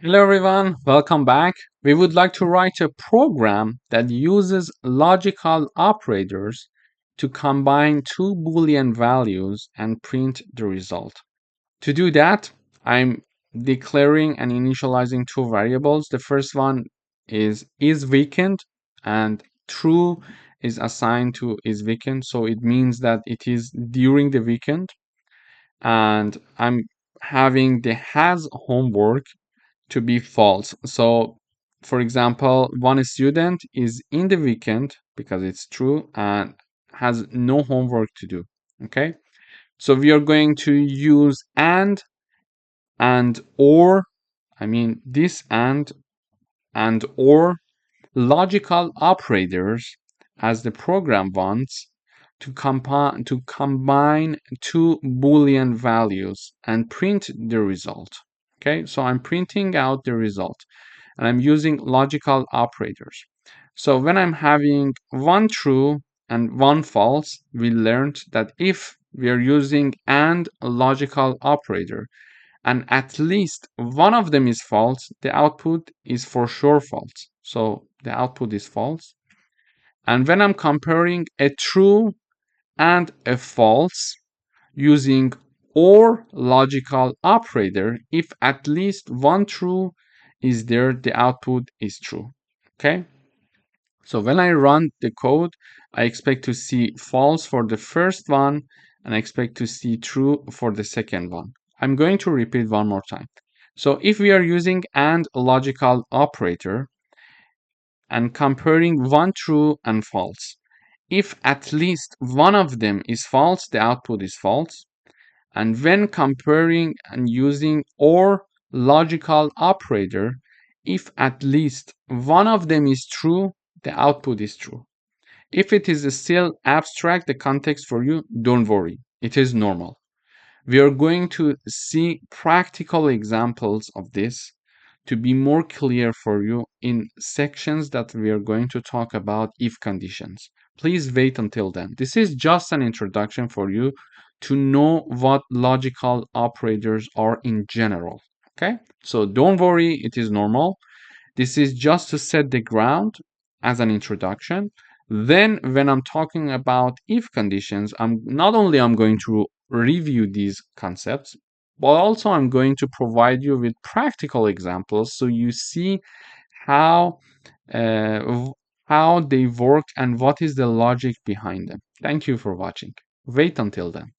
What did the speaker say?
Hello everyone, welcome back. We would like to write a program that uses logical operators to combine two Boolean values and print the result. To do that, I'm declaring and initializing two variables. The first one is weekend, and true is assigned to is weekend, so it means that it is during the weekend. And I'm having the has homework to be false. So, for example, one student is in the weekend because it's true and has no homework to do. Okay. So we are going to use and or, I mean, this and or logical operators as the program wants to combine two Boolean values and print the result. Okay, so I'm printing out the result and I'm using logical operators. So when I'm having one true and one false, we learned that if we are using and logical operator and at least one of them is false, the output is for sure false. So the output is false. And when I'm comparing a true and a false using or logical operator, if at least one true is there, the output is true. Okay. So when I run the code, I expect to see false for the first one and I expect to see true for the second one. I'm going to repeat one more time. So if we are using and logical operator and comparing one true and false, if at least one of them is false, the output is false. And when comparing and using or logical operator, if at least one of them is true, the output is true. If it is still abstract, the context for you, don't worry. It is normal. We are going to see practical examples of this to be more clear for you in sections that we are going to talk about if conditions. Please wait until then. This is just an introduction for you to know what logical operators are in general. Okay? So don't worry, it is normal. This is just to set the ground as an introduction. Then when I'm talking about if conditions, I'm not only I'm going to review these concepts, but also I'm going to provide you with practical examples so you see how how they work and what is the logic behind them. Thank you for watching. Wait until then.